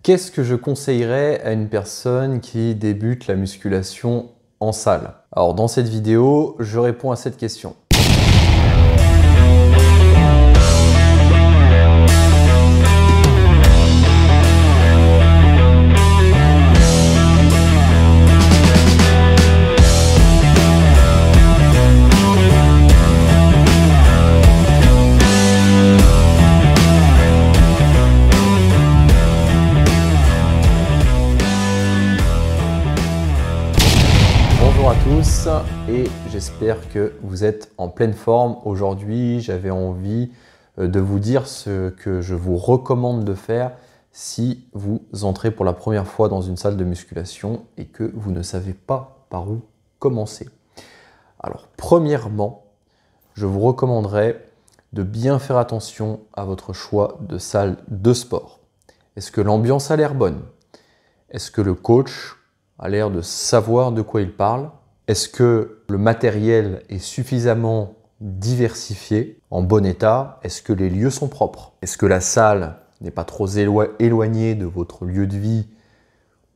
Qu'est-ce que je conseillerais à une personne qui débute la musculation en salle? Alors dans cette vidéo, je réponds à cette question. Bonjour à tous et j'espère que vous êtes en pleine forme. Aujourd'hui, j'avais envie de vous dire ce que je vous recommande de faire si vous entrez pour la première fois dans une salle de musculation et que vous ne savez pas par où commencer. Alors, premièrement, je vous recommanderais de bien faire attention à votre choix de salle de sport. Est-ce que l'ambiance a l'air bonne? Est-ce que le coach a l'air de savoir de quoi il parle? Est-ce que le matériel est suffisamment diversifié, en bon état? Est-ce que les lieux sont propres? Est-ce que la salle n'est pas trop éloignée de votre lieu de vie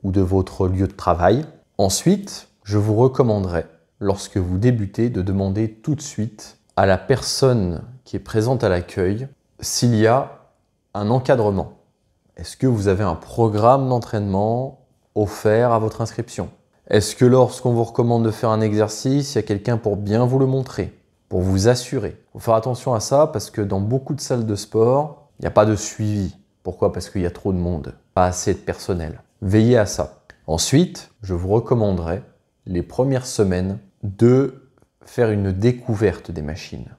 ou de votre lieu de travail? Ensuite, je vous recommanderais, lorsque vous débutez, de demander tout de suite à la personne qui est présente à l'accueil s'il y a un encadrement. Est-ce que vous avez un programme d'entraînement offert à votre inscription? Est-ce que lorsqu'on vous recommande de faire un exercice, il y a quelqu'un pour bien vous le montrer, pour vous assurer? Il faut faire attention à ça parce que dans beaucoup de salles de sport, il n'y a pas de suivi. Pourquoi? Parce qu'il y a trop de monde, pas assez de personnel. Veillez à ça. Ensuite, je vous recommanderais les premières semaines de faire une découverte des machines,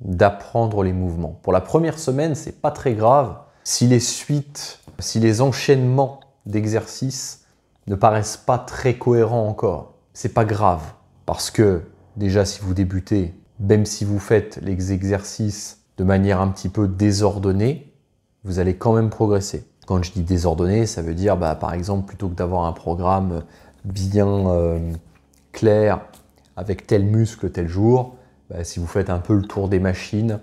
d'apprendre les mouvements. Pour la première semaine, c'est pas très grave si les suites, si les enchaînements d'exercices ne paraissent pas très cohérents encore. C'est pas grave parce que déjà si vous débutez, même si vous faites les exercices de manière un petit peu désordonnée, vous allez quand même progresser. Quand je dis désordonné, ça veut dire par exemple plutôt que d'avoir un programme bien clair avec tel muscle tel jour, si vous faites un peu le tour des machines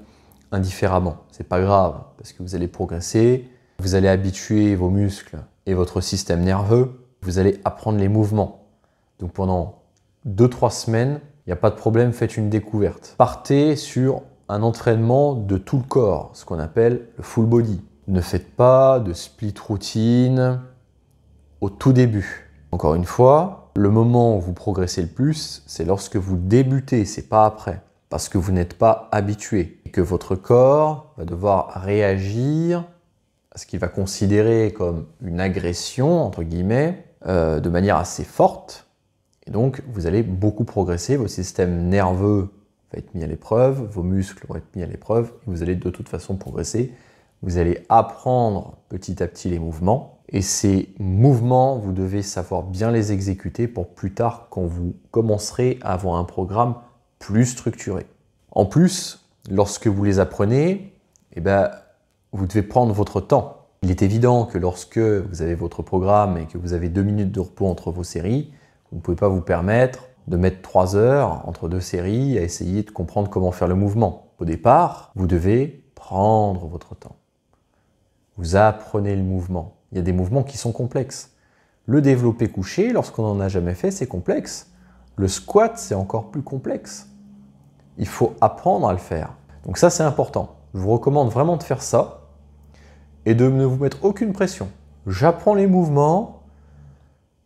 indifféremment, c'est pas grave parce que vous allez progresser, vous allez habituer vos muscles et votre système nerveux, vous allez apprendre les mouvements. Donc pendant 2-3 semaines, il n'y a pas de problème, faites une découverte. Partez sur un entraînement de tout le corps, ce qu'on appelle le full body. Ne faites pas de split routine au tout début. Encore une fois, le moment où vous progressez le plus, c'est lorsque vous débutez, c'est pas après. Parce que vous n'êtes pas habitué et que votre corps va devoir réagir à ce qu'il va considérer comme une agression, entre guillemets, de manière assez forte. Et donc, vous allez beaucoup progresser, votre système nerveux va être mis à l'épreuve, vos muscles vont être mis à l'épreuve, et vous allez de toute façon progresser. Vous allez apprendre petit à petit les mouvements, et ces mouvements, vous devez savoir bien les exécuter pour plus tard, quand vous commencerez à avoir un programme plus structuré. En plus, lorsque vous les apprenez, vous devez prendre votre temps. Il est évident que lorsque vous avez votre programme et que vous avez 2 minutes de repos entre vos séries, vous ne pouvez pas vous permettre de mettre 3 heures entre 2 séries à essayer de comprendre comment faire le mouvement. Au départ, vous devez prendre votre temps. Vous apprenez le mouvement. Il y a des mouvements qui sont complexes. Le développé couché, lorsqu'on n'en a jamais fait, c'est complexe. Le squat, c'est encore plus complexe. Il faut apprendre à le faire. Donc ça, c'est important. Je vous recommande vraiment de faire ça et de ne vous mettre aucune pression. J'apprends les mouvements,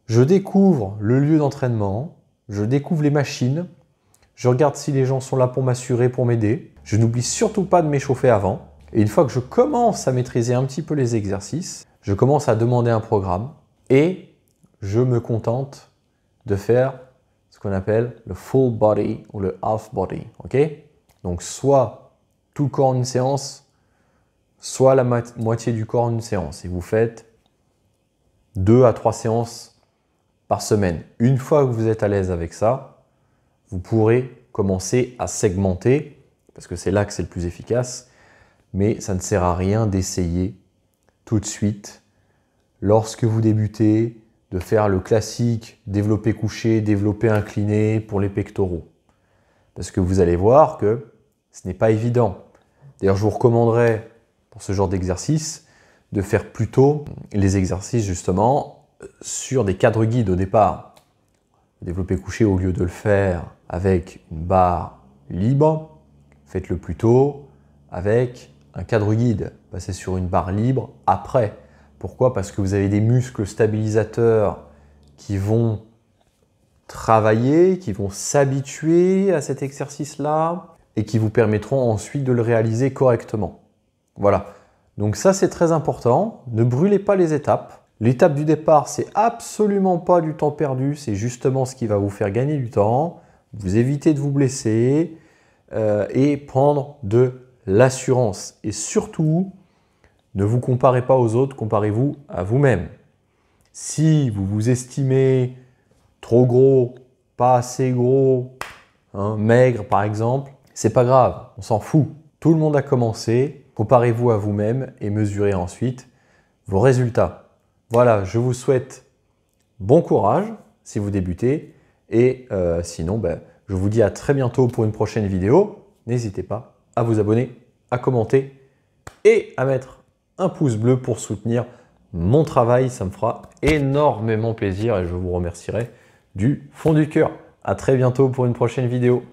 je découvre le lieu d'entraînement, je découvre les machines, je regarde si les gens sont là pour m'assurer, pour m'aider. Je n'oublie surtout pas de m'échauffer avant. Et une fois que je commence à maîtriser un petit peu les exercices, je commence à demander un programme et je me contente de faire ce qu'on appelle le full body ou le half body. Okay? Donc soit tout le corps en une séance, soit la moitié du corps en une séance. Et vous faites 2 à 3 séances par semaine. Une fois que vous êtes à l'aise avec ça, vous pourrez commencer à segmenter, parce que c'est là que c'est le plus efficace, mais ça ne sert à rien d'essayer tout de suite, lorsque vous débutez, de faire le classique développé couché, développé incliné pour les pectoraux. Parce que vous allez voir que ce n'est pas évident. D'ailleurs, je vous recommanderais, pour ce genre d'exercice, de faire plutôt les exercices justement sur des cadres guides au départ. Développé couché, au lieu de le faire avec une barre libre, faites-le plutôt avec un cadre guide. Passez sur une barre libre après. Pourquoi? Parce que vous avez des muscles stabilisateurs qui vont travailler, qui vont s'habituer à cet exercice-là et qui vous permettront ensuite de le réaliser correctement. Voilà. Donc ça, c'est très important. Ne brûlez pas les étapes. L'étape du départ, c'est absolument pas du temps perdu. C'est justement ce qui va vous faire gagner du temps, vous éviter de vous blesser et prendre de l'assurance. Et surtout, ne vous comparez pas aux autres, comparez-vous à vous-même. Si vous vous estimez trop gros, pas assez gros, maigre par exemple, c'est pas grave, on s'en fout. Tout le monde a commencé, comparez-vous à vous-même et mesurez ensuite vos résultats. Voilà, je vous souhaite bon courage si vous débutez et sinon, je vous dis à très bientôt pour une prochaine vidéo. N'hésitez pas à vous abonner, à commenter et à mettre un pouce bleu pour soutenir mon travail. Ça me fera énormément plaisir et je vous remercierai du fond du cœur. À très bientôt pour une prochaine vidéo.